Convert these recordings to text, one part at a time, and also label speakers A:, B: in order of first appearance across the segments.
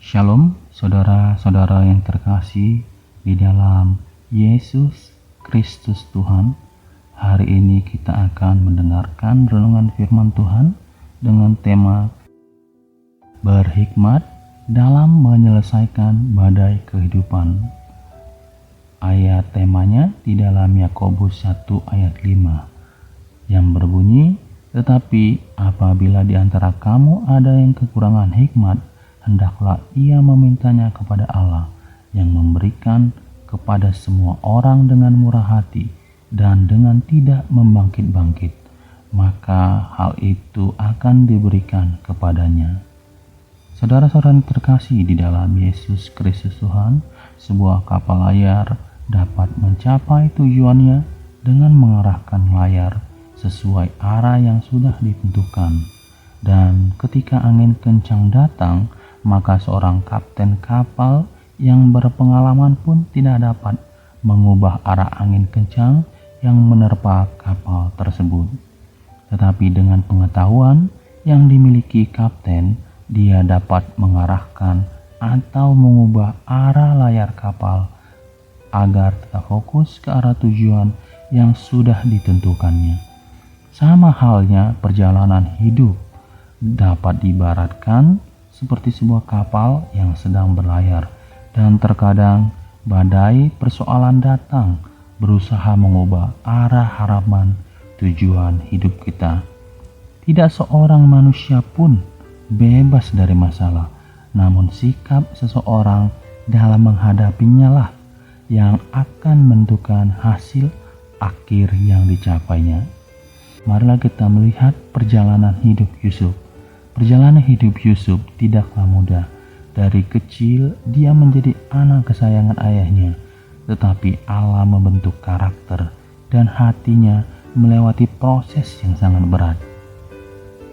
A: Shalom, saudara-saudara yang terkasih di dalam Yesus Kristus Tuhan. Hari ini kita akan mendengarkan renungan firman Tuhan dengan tema berhikmat dalam menyelesaikan badai kehidupan. Ayat temanya di dalam Yakobus 1 ayat 5 yang berbunyi, "Tetapi apabila di antara kamu ada yang kekurangan hikmat, hendaklah ia memintanya kepada Allah yang memberikan kepada semua orang dengan murah hati dan dengan tidak membangkit-bangkit, maka hal itu akan diberikan kepadanya." Saudara-saudara yang terkasih di dalam Yesus Kristus Tuhan, sebuah kapal layar dapat mencapai tujuannya dengan mengarahkan layar sesuai arah yang sudah ditentukan. Dan ketika angin kencang datang, maka seorang kapten kapal yang berpengalaman pun tidak dapat mengubah arah angin kencang yang menerpa kapal tersebut. Tetapi dengan pengetahuan yang dimiliki kapten, dia dapat mengarahkan atau mengubah arah layar kapal agar tetap fokus ke arah tujuan yang sudah ditentukannya. Sama halnya perjalanan hidup dapat diibaratkan seperti sebuah kapal yang sedang berlayar, dan terkadang badai persoalan datang berusaha mengubah arah harapan tujuan hidup kita. Tidak seorang manusia pun bebas dari masalah, namun sikap seseorang dalam menghadapinya lah yang akan menentukan hasil akhir yang dicapainya. Marilah kita melihat perjalanan hidup Yusuf. Perjalanan hidup Yusuf tidaklah mudah. Dari kecil dia menjadi anak kesayangan ayahnya, tetapi Allah membentuk karakter dan hatinya melewati proses yang sangat berat.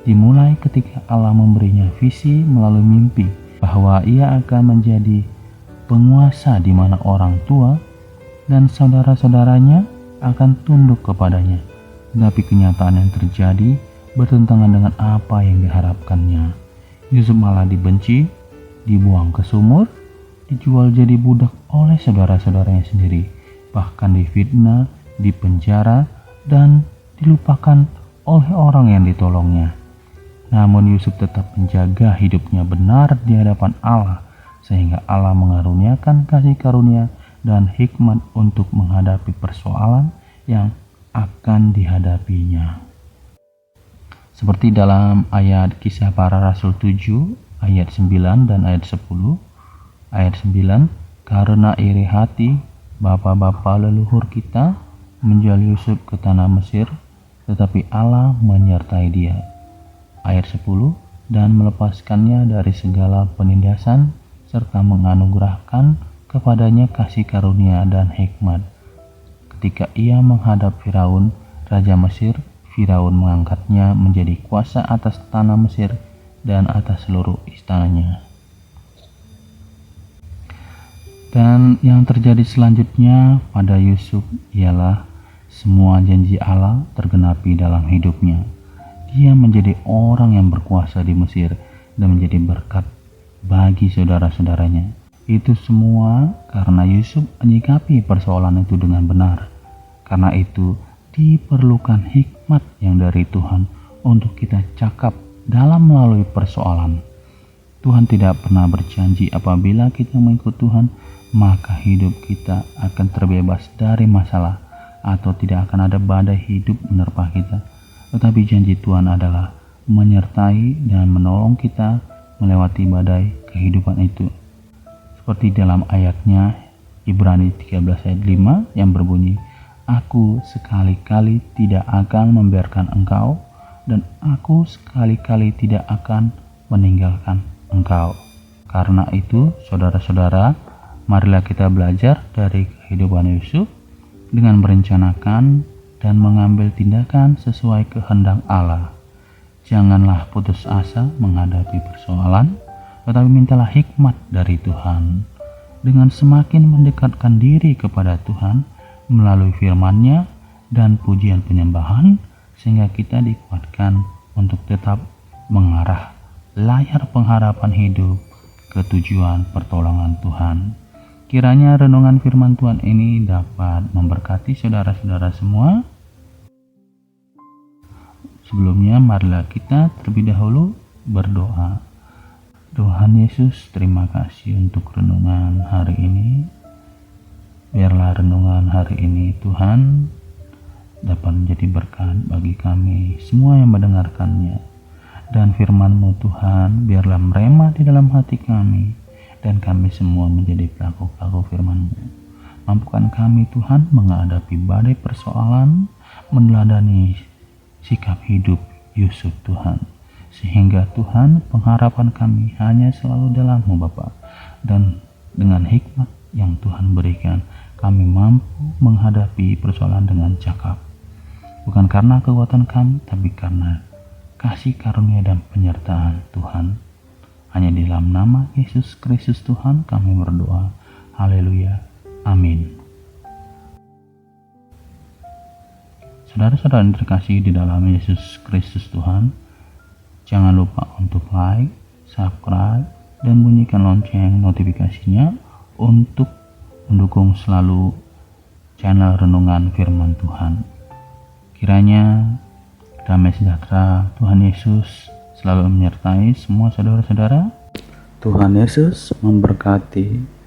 A: Dimulai ketika Allah memberinya visi melalui mimpi bahwa ia akan menjadi penguasa di mana orang tua dan saudara-saudaranya akan tunduk kepadanya. Tetapi kenyataan yang terjadi bertentangan dengan apa yang diharapkannya. Yusuf malah dibenci, dibuang ke sumur, dijual jadi budak oleh saudara-saudaranya sendiri, bahkan difitnah, dipenjara, dan dilupakan oleh orang yang ditolongnya. Namun Yusuf tetap menjaga hidupnya benar di hadapan Allah, sehingga Allah mengaruniakan kasih karunia dan hikmat untuk menghadapi persoalan yang akan dihadapinya. Seperti dalam ayat Kisah Para Rasul 7 ayat 9 dan ayat 10. Ayat 9, "Karena iri hati bapa-bapa leluhur kita menjual Yusuf ke tanah Mesir, tetapi Allah menyertai dia." Ayat 10, "Dan melepaskannya dari segala penindasan serta menganugerahkan kepadanya kasih karunia dan hikmat. Ketika ia menghadap Firaun, Raja Mesir, Firaun mengangkatnya menjadi kuasa atas tanah Mesir dan atas seluruh istananya." Dan yang terjadi selanjutnya pada Yusuf ialah semua janji Allah tergenapi dalam hidupnya. Dia menjadi orang yang berkuasa di Mesir dan menjadi berkat bagi saudara-saudaranya. Itu semua karena Yusuf menyikapi persoalan itu dengan benar. Karena itu diperlukan hikmat yang dari Tuhan untuk kita cakap dalam melalui persoalan. Tuhan tidak pernah berjanji apabila kita mengikut Tuhan, maka hidup kita akan terbebas dari masalah atau tidak akan ada badai hidup menerpa kita. Tetapi janji Tuhan adalah menyertai dan menolong kita melewati badai kehidupan itu. Seperti dalam ayatnya Ibrani 13 ayat 5 yang berbunyi, "Aku sekali-kali tidak akan membiarkan engkau, dan aku sekali-kali tidak akan meninggalkan engkau." Karena itu, saudara-saudara, marilah kita belajar dari kehidupan Yusuf dengan merencanakan dan mengambil tindakan sesuai kehendak Allah. Janganlah putus asa menghadapi persoalan, tetapi mintalah hikmat dari Tuhan. Dengan semakin mendekatkan diri kepada Tuhan melalui firman-Nya dan pujian penyembahan, sehingga kita dikuatkan untuk tetap mengarah layar pengharapan hidup ke tujuan pertolongan Tuhan. Kiranya renungan firman Tuhan ini dapat memberkati saudara-saudara semua. Sebelumnya marilah kita terlebih dahulu berdoa. Tuhan Yesus, terima kasih untuk renungan hari ini. Biarlah renungan hari ini Tuhan dapat menjadi berkat bagi kami semua yang mendengarkannya. Dan firman-Mu Tuhan biarlah merema di dalam hati kami, dan kami semua menjadi pelaku-pelaku firman-Mu. Mampukan kami Tuhan menghadapi badai persoalan, meneladani sikap hidup Yusuf Tuhan, sehingga Tuhan pengharapan kami hanya selalu dalam-Mu Bapa. Dan dengan hikmat yang Tuhan berikan, kami mampu menghadapi persoalan dengan cakap. Bukan karena kekuatan kami, tapi karena kasih karunia dan penyertaan Tuhan. Hanya di dalam nama Yesus Kristus Tuhan kami berdoa. Haleluya. Amin. Saudara-saudara yang terkasih di dalam Yesus Kristus Tuhan, jangan lupa untuk like, subscribe, dan bunyikan lonceng notifikasinya untuk mendukung selalu channel Renungan Firman Tuhan. Kiranya damai sejahtera Tuhan Yesus selalu menyertai semua saudara-saudara. Tuhan Yesus memberkati.